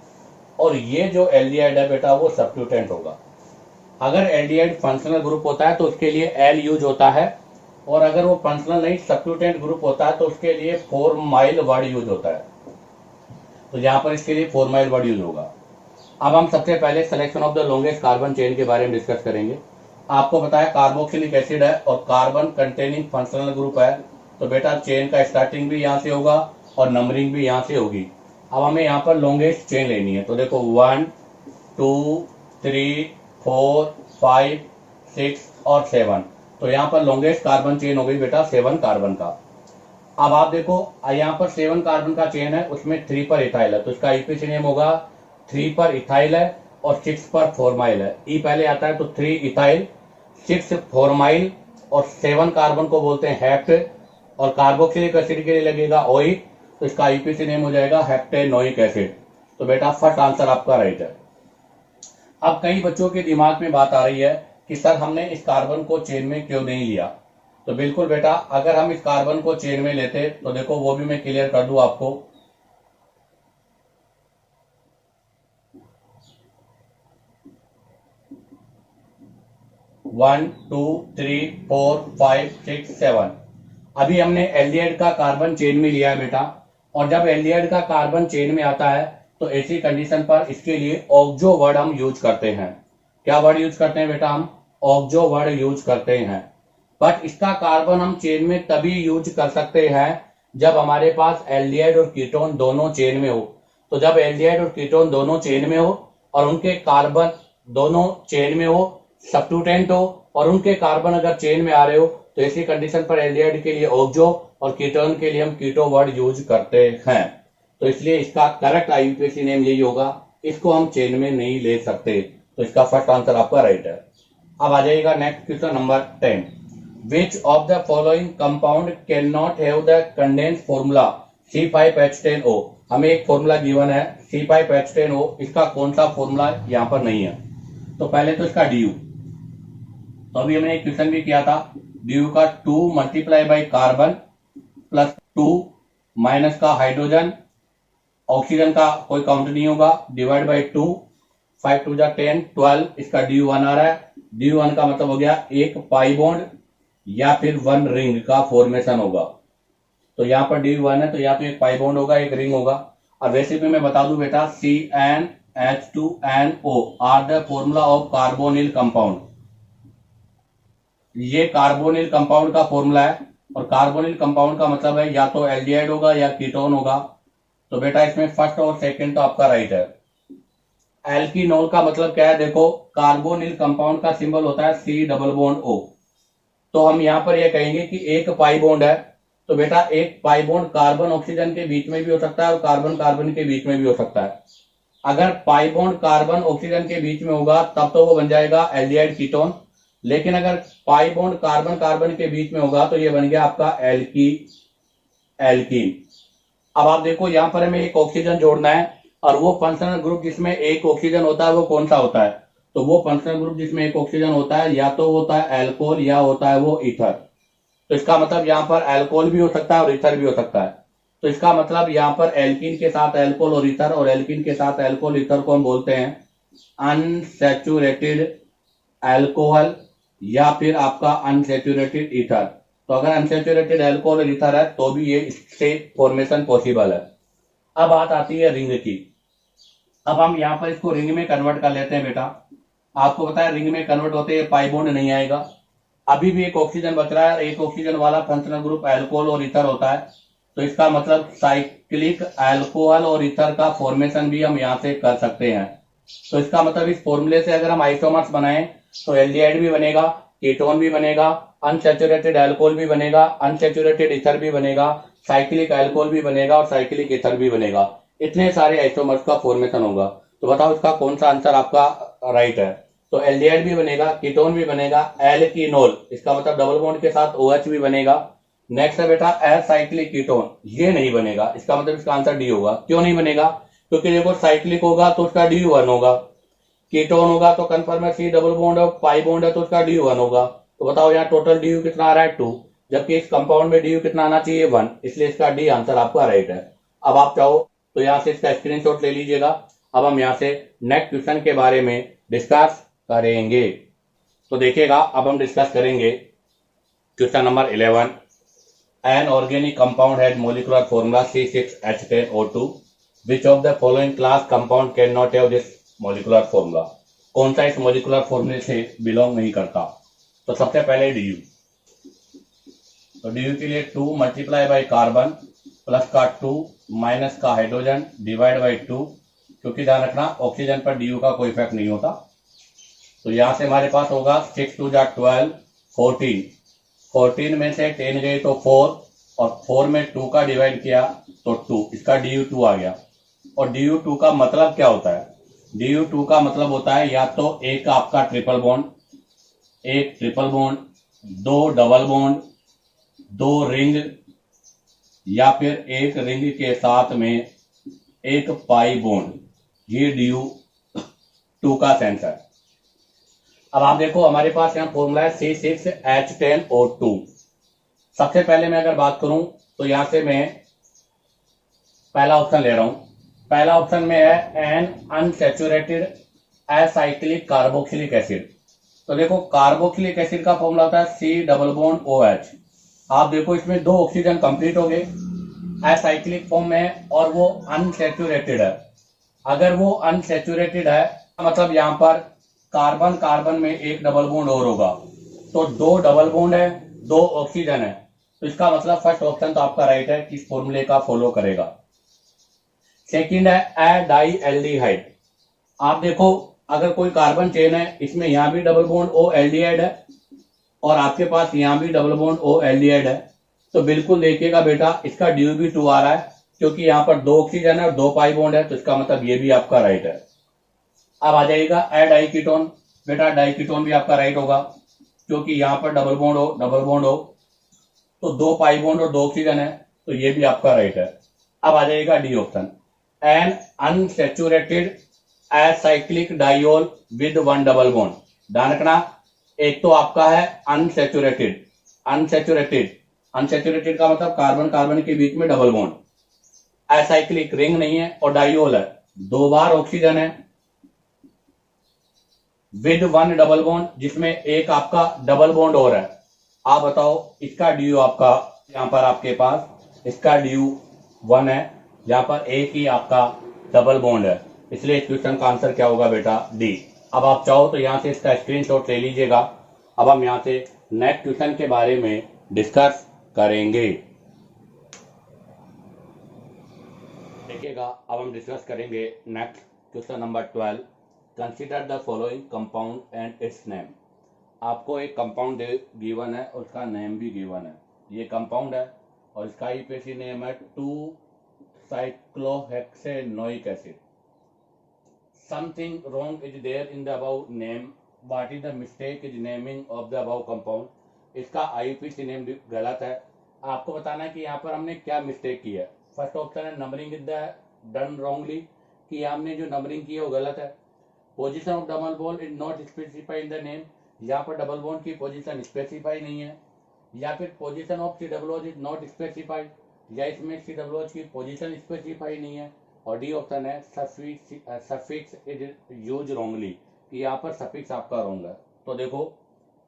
और ये जो एल्डिहाइड है बेटा वो सब्स्टिट्यूटेंट होगा। अगर एल्डिहाइड फंक्शनल ग्रुप होता है तो उसके लिए एल यूज होता है, और अगर वो फंक्शनल नहीं सब्स्टिट्यूटेंट ग्रुप होता है तो उसके लिए फॉर्माइल वर्ड यूज होता है। तो यहाँ पर इसके लिए फॉर्माइल वर्ड यूज होगा। अब हम सबसे पहले selection of the longest carbon chain के बारे में डिस्कस करेंगे। आपको पता है कार्बोक्सिलिक एसिड है और कार्बन कंटेनिंग फंक्शनल ग्रुप है, तो बेटा चेन का स्टार्टिंग भी यहाँ से होगा और नंबरिंग भी यहाँ से होगी। अब हमें यहाँ पर लॉन्गेस्ट चेन लेनी है, तो देखो 1 2 3 4 5 6 और 7, तो यहाँ पर लॉन्गेस्ट कार्बन चेन हो गई बेटा 7 कार्बन का। अब आप देखो यहाँ पर 7 कार्बन का चेन है, उसमें 3 पर इथाइल है, तो इसका आईयूपीएसी नेम होगा 3 पर इथाइल है और 6 पर फॉर्माइल है। ई पहले आता है तो 3 इथाइल 6 फॉर्माइल और 7 कार्बन को बोलते हैं हेप्ट, और कार्बोक्सिलिक एसिड के लिए लगेगा ओइक, तो इसका आईयूपीएसी नेम हो जाएगा हेप्टेनोइक एसिड। तो बेटा फर्स्ट आंसर आपका राइट है। अब कई बच्चों के दिमाग में बात आ रही है कि सर हमने इस कार्बन को चेन में क्यों नहीं लिया। तो बिल्कुल बेटा अगर हम इस कार्बन को चेन में लेते तो देखो वो भी मैं क्लियर कर दूं आपको। One two three four five six seven, अभी हमने एल्डिहाइड का कार्बन चेन में लिया है बेटा, और जब एल्डिहाइड का कार्बन चेन में आता है तो ऐसी कंडीशन पर इसके लिए ऑक्सो वर्ड हम यूज करते हैं। क्या वर्ड यूज करते हैं बेटा? हम ऑक्सो वर्ड यूज करते हैं। बट इसका कार्बन हम चेन में तभी यूज कर सकते हैं जब हमारे पास एल्डिहाइड और कीटोन दोनों चेन में हो। तो जब एल्डिहाइड और कीटोन दोनों चेन में हो और उनके कार्बन दोनों चेन में हो, सब्स्टिट्यूटेंट हो और उनके कार्बन अगर चेन में आ रहे हो, तो ऐसी कंडीशन पर एल्डिहाइड के लिए ऑक्सो और कीटोन के लिए हम कीटो वर्ड यूज करते हैं। तो इसलिए इसका करेक्ट आईयूपीएसी नेम यही होगा, इसको हम चेन में नहीं ले सकते। तो इसका फर्स्ट आंसर आपका राइट है। अब आ जाएगा next question number 10। Which of the following compound can not have the condense formula C5H10O। हमें एक फॉर्मूला गिवन है C5H10O, इसका कौन सा फॉर्मूला यहाँ पर नहीं है। तो पहले तो इसका ड्यू, तो अभी हमने एक क्वेश्चन भी किया था, ड्यू का 2 multiply by carbon plus 2 minus का हाइड्रोजन, ऑक्सीजन का कोई काउंट नहीं होगा, डिवाइड बाई 2, 5 2 जा 10 12, इसका ड्यू 1 आ रहा है। ड्यू 1 का मतलब हो गया एक पाई बॉन्ड या फिर 1 रिंग का फॉर्मेशन होगा। तो यहाँ पर ड्यू 1 है तो या तो एक पाई बॉन्ड होगा एक रिंग होगा। अब वैसे भी मैं बता दूं बेटा CnH2nO are the formula of carbonyl compound. ये कार्बोनिल कंपाउंड का फॉर्मूला है, और कार्बोनिल कंपाउंड का मतलब है या तो एल्डिहाइड होगा या कीटोन होगा। तो बेटा इसमें फर्स्ट और सेकंड तो आपका राइट है। एल्कीनोल का मतलब क्या है? देखो कार्बोनिल कंपाउंड का सिंबल होता है C डबल बॉन्ड O। तो हम यहाँ पर ये कहेंगे कि एक पाई बॉन्ड है, तो बेटा एक पाई बॉन्ड कार्बन ऑक्सीजन के बीच में भी हो सकता है और कार्बन कार्बन के बीच में भी हो सकता है। अगर पाई बॉन्ड कार्बन ऑक्सीजन के बीच में होगा तब तो वो बन जाएगा एल्डिहाइड कीटोन, लेकिन अगर पाई बॉन्ड कार्बन कार्बन के बीच में होगा तो ये बन गया आपका एल्कीन। अब आप देखो यहाँ पर हमें एक ऑक्सीजन जोड़ना है, और वो फंक्शनल ग्रुप जिसमें एक ऑक्सीजन होता है वो कौन सा होता है? तो वो फंक्शनल ग्रुप जिसमें एक ऑक्सीजन होता है या तो होता है एल्कोहल या होता है वो ईथर। तो इसका मतलब यहाँ पर एल्कोहल भी हो सकता है और ईथर भी हो सकता है। तो इसका मतलब यहाँ पर एल्कीन के साथ एल्कोहल और ईथर, और एल्कीन के साथ एल्कोहल ईथर को हम बोलते हैं अनसैचुरेटेड एल्कोहल या फिर आपका अनसैचुरेटेड ईथर। तो अगर अनसैचुरेटेड एल्कोहल और ईथर है तो भी ये इससे फॉर्मेशन पॉसिबल है। अब बात आती है रिंग की। अब हम यहाँ पर इसको रिंग में कन्वर्ट कर लेते हैं बेटा। आपको पता है रिंग में कन्वर्ट होते हैं पाई बॉन्ड नहीं आएगा। अभी भी एक ऑक्सीजन बच रहा है, एक ऑक्सीजन वाला फंक्शनल ग्रुप एल्कोहल और ईथर होता है। तो इसका मतलब साइक्लिक एल्कोहल और ईथर का फॉर्मेशन भी हम यहाँ से कर सकते हैं। तो इसका मतलब इस फॉर्मूले से अगर हम आइसोमर्स बनाएं तो एल्डिहाइड भी बनेगा, कीटोन भी बनेगा, अनसैचुरेटेड एल्कोहल भी बनेगा, अनसैचुरेटेड ईथर भी बनेगा, साइक्लिक एल्कोहल भी बनेगा और साइक्लिक ईथर भी बनेगा। इतने सारे आइसोमर्स का फॉर्मेशन होगा। तो बताओ इसका कौन सा आंसर आपका राइट है? तो एल्डिहाइड भी बनेगा, कीटोन भी बनेगा, एल्कीनोल, इसका मतलब डबल बॉन्ड के साथ OH भी बनेगा। नेक्स्ट है बेटा एसाइक्लिक कीटोन, ये नहीं बनेगा, इसका मतलब इसका आंसर डी होगा। क्यों नहीं बनेगा? क्योंकि देखो साइक्लिक होगा तो उसका DU1 होगा, कीटोन होगा तो कन्फर्म है C डबल बॉन्ड और पाई बॉन्ड है तो उसका DU1 होगा। तो बताओ यहाँ टोटल DU कितना आ रहा है 2, जबकि इस कंपाउंड में DU कितना आना चाहिए 1, इसलिए इसका डी आंसर आपका राइट है। अब आप चाहो तो यहाँ से इसका स्क्रीनशॉट ले लीजिएगा। अब हम यहाँ से नेक्स्ट क्वेश्चन के बारे में डिस्कस करेंगे। तो देखिएगा अब हम डिस्कस करेंगे question number 11। An organic compound has molecular formula C6H10O2, which of the following class compound can not have this molecular formula. कौन सा इस मोलिकुलर फॉर्मूले से बिलोंग नहीं करता? तो सबसे पहले DU, तो DU के लिए 2 मल्टीप्लाई बाई कार्बन प्लस का 2 माइनस का हाइड्रोजन डिवाइड बाई 2, क्योंकि ध्यान रखना ऑक्सीजन पर DU का कोई इफेक्ट नहीं होता। तो यहां से हमारे पास होगा 6 2 12 14, 14 में से 10 गए तो 4, और 4 में 2 का डिवाइड किया तो 2, इसका DU2 आ गया। और DU2 का मतलब क्या होता है? DU2 का मतलब होता है या तो एक आपका ट्रिपल बॉन्ड, एक triple bond, 2 double bond, 2 ring, या फिर एक रिंग के साथ में एक पाई बॉन्ड। ये DU2 का सेंस है। अब आप देखो हमारे पास यहाँ फॉर्मूला है C6H10O2। सबसे पहले मैं अगर बात करूं तो यहां से मैं पहला ऑप्शन ले रहा हूं। पहला ऑप्शन में है N unsaturated acyclic carboxylic acid. तो देखो कार्बोक्सिलिक एसिड का फॉर्मूला होता है C डबल बॉन्ड OH। आप देखो इसमें 2 ऑक्सीजन कंप्लीट हो गए, एसाइक्लिक फॉर्म में है और वो अनसैचुरेटेड है। अगर वो अनसैचुरेटेड है मतलब यहां पर कार्बन कार्बन में एक डबल बॉन्ड और होगा, तो 2 डबल बॉन्ड है, 2 ऑक्सीजन है, तो इसका मतलब फर्स्ट ऑप्शन तो आपका राइट है कि इस फॉर्मूले का फॉलो करेगा। सेकंड है ए डाई एल्डिहाइड। आप देखो अगर कोई कार्बन चेन है, इसमें यहां भी डबल बॉन्ड O एल्डिहाइड है और आपके पास यहां भी डबल बॉन्ड O एल्डिहाइड है, तो बिल्कुल देखिएगा बेटा इसका DU भी 2 आ रहा है, क्योंकि यहां पर 2 ऑक्सीजन है और 2 पाई बॉन्ड है, तो इसका मतलब ये भी आपका राइट है। अब आ जाएगा ए डाइकीटोन। बेटा डाइकीटोन भी आपका राइट होगा, क्योंकि यहां पर डबल बॉन्ड हो तो 2 पाई बॉन्ड और 2 ऑक्सीजन है, तो ये भी आपका राइट है। अब आ जाएगा D option, N unsaturated acyclic diol with 1 double bond. ध्यान रखना एक तो आपका है अनसैचुरेटेड, अनसैचुरेटेड का मतलब कार्बन कार्बन के बीच में डबल बॉन्ड, एसाइक्लिक रिंग नहीं है, और डाइओल है 2 बार ऑक्सीजन है, विद 1 डबल बॉन्ड जिसमें एक आपका डबल बॉन्ड और है। आप बताओ इसका DU आपका यहां पर आपके पास इसका DU 1 है, यहां पर एक ही आपका डबल बॉन्ड है, इसलिए इस क्वेश्चन का आंसर क्या होगा बेटा डी। अब आप चाहो तो यहां से इसका स्क्रीनशॉट ले लीजिएगा। अब हम यहां से नेक्स्ट क्वेश्चन के बारे में डिस्कस करेंगे। देखिएगा अब हम डिस्कस करेंगे next question number 12। Consider the following compound and it's name. आपको एक कंपाउंड गिवन है और उसका नेम भी गिवन है। ये कंपाउंड है और इसका ईपीसी नेम है 2 cyclohexanoic acid. Something wrong is there in the above name, what is the mistake is naming of the above compound. इसका आईपीसी नेम गलत है। आपको बताना है कि यहाँ पर हमने क्या मिस्टेक की है। फर्स्ट ऑप्शन है numbering is the done wrongly, कि हमने जो नंबरिंग की है वो गलत है। Position of double bond is not specify in the name, यहाँ पर डबल बॉन्ड की पोजीशन स्पेसिफाई नहीं है। या फिर position of COOH is not specified, या इसमें COOH की पोजीशन स्पेसिफाई नहीं है। और डी ऑप्शन है सफिक्स इज यूज रॉन्गली, कि यहाँ पर सफिक्स आपका रॉन्ग है। तो देखो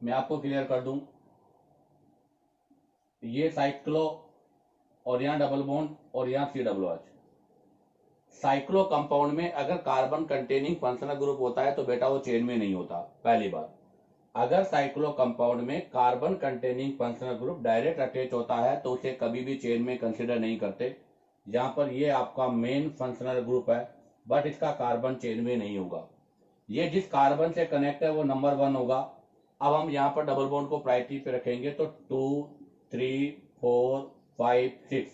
मैं आपको क्लियर कर दूं, ये साइक्लो और यहाँ डबल बॉन्ड और यहाँ COOH। साइक्लो कंपाउंड में अगर कार्बन कंटेनिंग फंक्शनल ग्रुप होता है तो बेटा वो चेन में नहीं होता। पहली बात, अगर साइक्लो कंपाउंड में carbon containing functional group direct attach होता है तो उसे कभी भी चेन में कंसिडर नहीं करते। यहाँ पर ये आपका मेन फंक्शनल ग्रुप है, बट इसका कार्बन चेन में नहीं होगा। ये जिस कार्बन से कनेक्ट है वो नंबर 1 होगा। अब हम यहाँ पर डबल बॉन्ड को प्रायोरिटी पे रखेंगे तो 2 3 4 5 6।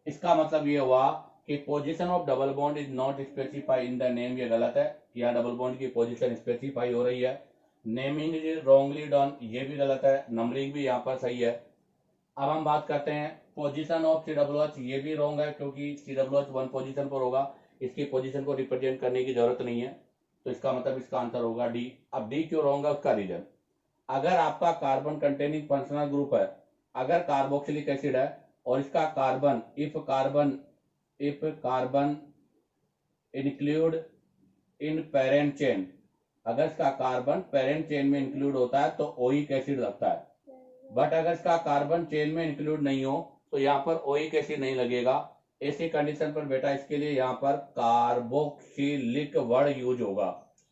इसका मतलब ये हुआ कि position of double bond is not specify in the name, ये गलत है। यहाँ डबल बॉन्ड की पोजीशन स्पेसिफाई हो रही है, नेमिंग इज रॉन्गली डन, ये भी गलत है, नंबरिंग भी यहाँ पर सही है। अब हम बात करते हैं पोजीशन ऑफ CWH, ये भी रॉन्ग है क्योंकि CWH वन पोजीशन पर होगा, इसकी पोजीशन को रिप्रेजेंट करने की जरूरत नहीं है, तो इसका मतलब इसका आंसर होगा डी। अब डी क्यों रॉन्ग है उसका रीजन, अगर आपका कार्बन कंटेनिंग फंक्शनल ग्रुप है, अगर कार्बोक्सिलिक एसिड है और इसका carbon if carbon include in parent chain, अगर इसका कार्बन पेरेंट चेन में इंक्लूड होता है तो ओइक एसिड लगता है। बट अगर इसका कार्बन चेन में इंक्लूड नहीं हो तो यहाँ पर ओइक एसिड नहीं लगेगा। ऐसी कंडीशन पर बेटा इसके लिए यहाँ पर कार्बोक्सिलिक वर्ड यूज होगा,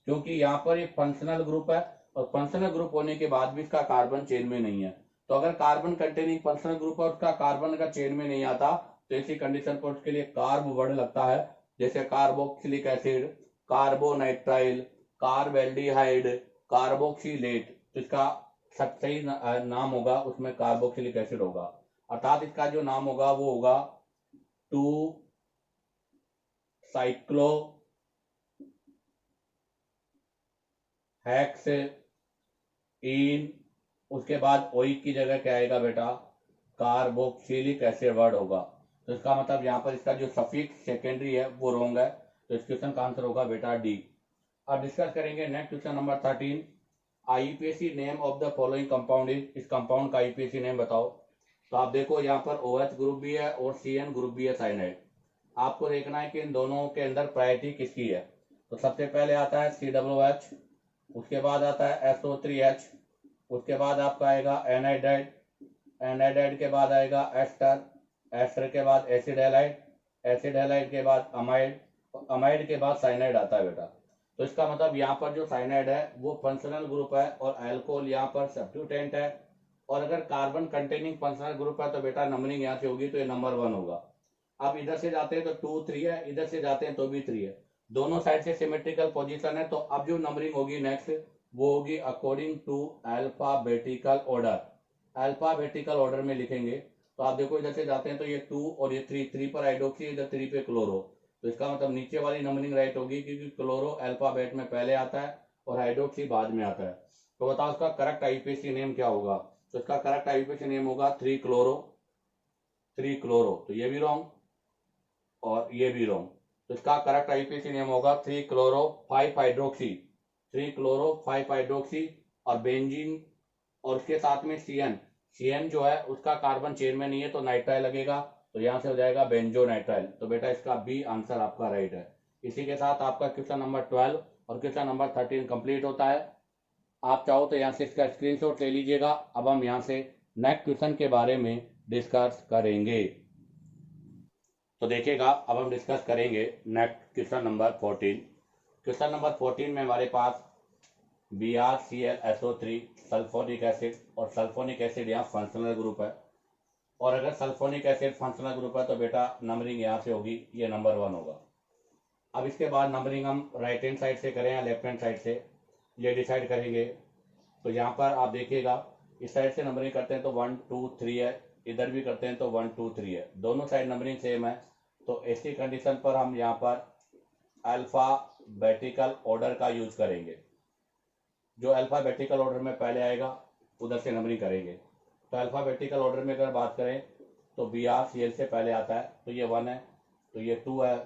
क्योंकि यहाँ पर एक फंक्शनल ग्रुप है और फंक्शनल ग्रुप होने के बाद भी इसका कार्बन चेन में नहीं है। तो अगर कार्बन कंटेनिंग फंक्शनल ग्रुप है उसका कार्बन का चेन में नहीं आता तो ऐसी कंडीशन पर उसके लिए कार्ब वर्ड लगता है, जैसे carboxylic acid, carbonitrile, carbaldehyde, carboxylate. तो इसका सब सही नाम होगा उसमें कार्बोक्सिलिक एसिड होगा, अर्थात इसका जो नाम होगा वो होगा 2 साइक्लो हेक्स इन, उसके बाद ओइक की जगह क्या आएगा बेटा, कार्बोक्सिलिक एसिड वर्ड होगा। तो इसका मतलब यहाँ पर इसका जो सफिक्स सेकेंडरी है वो रॉन्ग है, तो इस क्वेश्चन का आंसर होगा बेटा डी। अब डिस्कस करेंगे next question number 13, IUPAC name of the following compound is, इस कंपाउंड का आईयूपीएसी नेम बताओ। तो आप देखो यहाँ पर OH ग्रुप भी है और CN ग्रुप भी है साइनाइड, आपको देखना है कि इन दोनों के अंदर प्रायोरिटी किसकी है। तो सबसे पहले आता है COOH, उसके बाद आता है SO3H, उसके बाद आपका आएगा एनाइडाइड, एनाइडाइड के बाद आएगा एस्टर, एस्टर के बाद एसिड हैलाइड, एसिड हैलाइड के बाद अमाइड, अमाइड के बाद साइनाइड आता है बेटा। तो इसका मतलब यहाँ पर जो साइनाइड है वो फंक्शनल ग्रुप है और अल्कोहल यहाँ पर सब्स्टिट्यूटेंट है, और अगर कार्बन कंटेनिंग फंक्शनल ग्रुप है तो बेटा नंबरिंग यहाँ से होगी तो ये नंबर 1 होगा। अब इधर से जाते हैं तो 2 3 है, इधर से जाते हैं तो भी 3 है, दोनों साइड से सिमेट्रिकल पोजीशन है। तो अब जो नंबरिंग होगी नेक्स्ट वो होगी according to alphabetical order, alphabetical order में लिखेंगे। तो आप देखो इधर से जाते हैं तो ये 2 और ये 3 पर हाइड्रोक्सी, इधर 3 पे क्लोरो, तो इसका मतलब नीचे वाली नंबरिंग राइट होगी क्योंकि क्लोरो अल्फाबेट में पहले आता है और हाइड्रोक्सी बाद में आता है। तो बताओ उसका करेक्ट आईयूपीएसी नेम क्या होगा। तो इसका करेक्ट आईयूपीएसी नेम होगा 3 क्लोरो, 3 क्लोरो, तो ये भी रॉन्ग और ये भी रॉन्ग। तो इसका करेक्ट आईयूपीएसी नेम होगा 3 क्लोरो 5 हाइड्रोक्सी, 3 क्लोरो 5 हाइड्रोक्सी और बेंजीन, और उसके साथ में CN, CN जो है उसका कार्बन चेन में नहीं है तो नाइट्राइल लगेगा, तो यहां से हो जाएगा बेंजो नाइट्राइल। तो बेटा इसका बी आंसर आपका राइट है। इसी के साथ आपका क्वेश्चन नंबर 12 और क्वेश्चन नंबर 13 कंप्लीट होता है। आप चाहो तो यहाँ से इसका स्क्रीनशॉट ले लीजिएगा। अब हम यहाँ से नेक्स्ट क्वेश्चन के बारे में डिस्कस करेंगे। तो देखिएगा अब हम डिस्कस करेंगे next question number 14। Question number 14 में हमारे पास BrClSO3 सल्फोनिक एसिड, और सल्फोनिक एसिड यहाँ फंक्शनल ग्रुप है, और अगर सल्फोनिक एसिड फंक्शनल ग्रुप है तो बेटा नंबरिंग यहाँ से होगी, ये नंबर 1 होगा। अब इसके बाद नंबरिंग हम राइट हैंड साइड से करें या लेफ्ट हैंड साइड से, ये डिसाइड करेंगे। तो यहाँ पर आप देखिएगा इस साइड से नंबरिंग करते हैं तो 1 2 3 है, इधर भी करते हैं तो 1 2 3 है, दोनों साइड नंबरिंग सेम है। तो ऐसी कंडीशन पर हम यहाँ पर अल्फाबेटिकल ऑर्डर का यूज करेंगे, जो अल्फाबेटिकल ऑर्डर में पहले आएगा उधर से नंबरिंग करेंगे। तो अल्फाबेटिकल ऑर्डर में अगर बात करें तो BrCl से पहले आता है, तो ये 1 है, तो ये 2 है,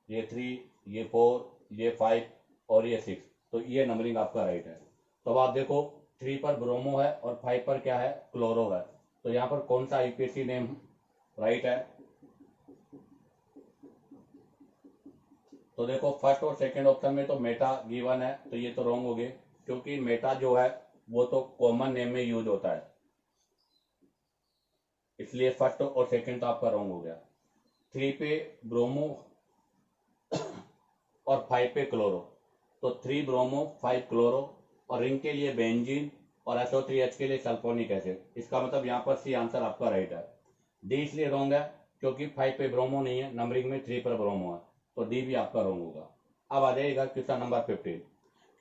ये 3, ये 4, ये 5 और ये 6, तो ये नंबरिंग आपका राइट है। तो अब आप देखो 3 पर ब्रोमो है और 5 पर क्या है, क्लोरो है, तो यहाँ पर कौन सा आईयूपीएसी नेम राइट है। तो देखो फर्स्ट और सेकंड ऑप्शन में तो मेटा गिवन है, तो ये तो रॉन्ग हो गए क्योंकि मेटा जो है वो तो कॉमन नेम में यूज होता है, इसलिए फर्स्ट और सेकंड तो आपका रॉन्ग हो गया। 3 पे ब्रोमो और 5 पे क्लोरो, तो 3 ब्रोमो 5 क्लोरो, और रिंग के लिए बेंजीन और SO3H के लिए सल्फोनिक एसिड, इसका मतलब यहाँ पर सी आंसर आपका राइट है। डी इसलिए रॉन्ग है क्योंकि 5 पे ब्रोमो नहीं है, नंबरिंग में 3 पर ब्रोमो है, तो डी भी आपका रॉन्ग होगा। अब आ जाएगा क्वेश्चन नंबर 15।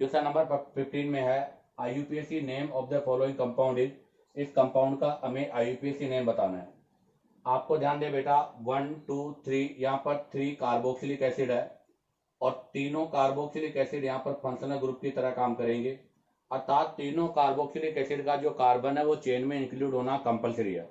क्वेश्चन नंबर 15 में है IUPAC name of the following compound is, इस कंपाउंड का हमें आईयूपीएसी नेम बताना है। आपको ध्यान दे बेटा 1 2 3, यहाँ पर 3 कार्बोक्सिलिक एसिड है और तीनों कार्बोक्सिलिक एसिड यहाँ पर फंक्शनल ग्रुप की तरह काम करेंगे। अर्थात तीनों कार्बोक्सिलिक एसिड का जो कार्बन है वो चेन में इंक्लूड होना कंपलसरी है।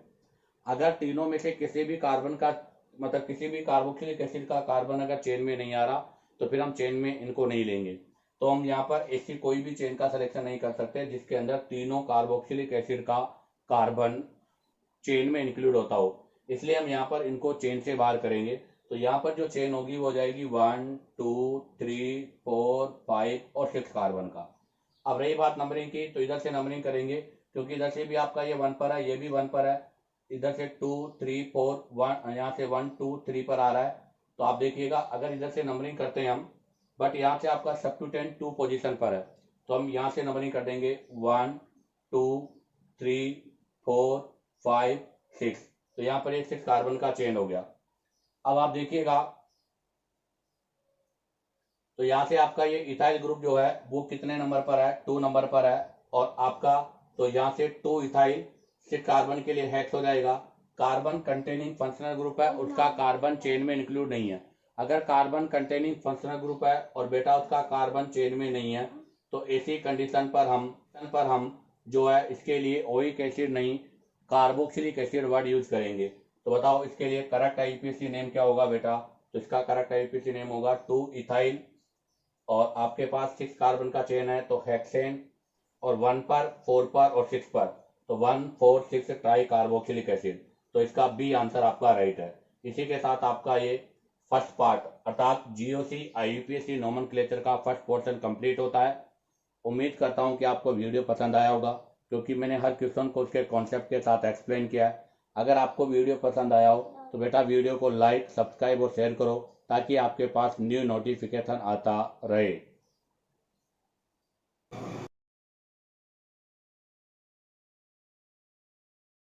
अगर तीनों में से किसी भी कार्बन का मतलब किसी भी कार्बोक्सिलिक एसिड का कार्बन अगर चेन में नहीं आ रहा तो फिर हम चेन में इनको नहीं लेंगे। तो हम यहाँ पर ऐसी कोई भी चेन का सिलेक्शन नहीं कर सकते जिसके अंदर तीनों कार्बोक्सिलिक एसिड का कार्बन चेन में इंक्लूड होता हो, इसलिए हम यहाँ पर इनको चेन से बाहर करेंगे। तो यहाँ पर जो चेन होगी वो हो जाएगी 1 2 3 4 5 और 6 कार्बन का। अब रही बात नंबरिंग की, तो इधर से नंबरिंग करेंगे क्योंकि इधर से भी आपका ये 1 पर है, ये भी 1 पर है, इधर से 2 3 4 1, यहाँ से 1 2 3 पर आ रहा है। तो आप देखिएगा अगर इधर से नंबरिंग करते हैं हम, बट यहाँ से आपका सब्स्टिट्यूटेंट 2 पोजीशन पर है, तो हम यहाँ से नंबरिंग कर देंगे 1 2 3 4 5 6। तो यहाँ पर ये 6 कार्बन का चेन हो गया। अब आप देखिएगा तो यहाँ से आपका ये इथाइल ग्रुप जो है वो कितने नंबर पर है, 2 नंबर पर है। और आपका तो यहाँ से 2 इथाइल 6 कार्बन के लिए हेक्स हो जाएगा। कार्बन कंटेनिंग फंक्शनल ग्रुप है, उसका कार्बन चेन में इंक्लूड नहीं है। अगर कार्बन कंटेनिंग फंक्शनल ग्रुप है और बेटा उसका कार्बन चेन में नहीं है तो ऐसी कंडीशन पर हम जो है इसके लिए ओइक एसिड नहीं कार्बोक्सिलिक एसिड वर्ड यूज करेंगे। तो बताओ इसके लिए करेक्ट आईपीसी नेम क्या होगा बेटा? तो इसका करेक्ट आईपीसी नेम होगा 2 इथाइल और आपके पास 6 कार्बन का चेन है तो हेक्सेन, और 1 पर 4 पर और 6 पर, तो 1 4 6 ट्राई कार्बोक्सिलिक एसिड। तो इसका बी आंसर आपका राइट है। इसी के साथ आपका ये फर्स्ट पार्ट अर्थात जीओसी आईयूपीएसी नोमेनक्लेचर का फर्स्ट पोर्शन कंप्लीट होता है। उम्मीद करता हूं कि आपको वीडियो पसंद आया होगा क्योंकि मैंने हर क्वेश्चन को उसके कॉन्सेप्ट के साथ एक्सप्लेन किया है। अगर आपको वीडियो पसंद आया हो तो बेटा वीडियो को लाइक सब्सक्राइब और शेयर करो ताकि आपके पास न्यू नोटिफिकेशन आता रहे।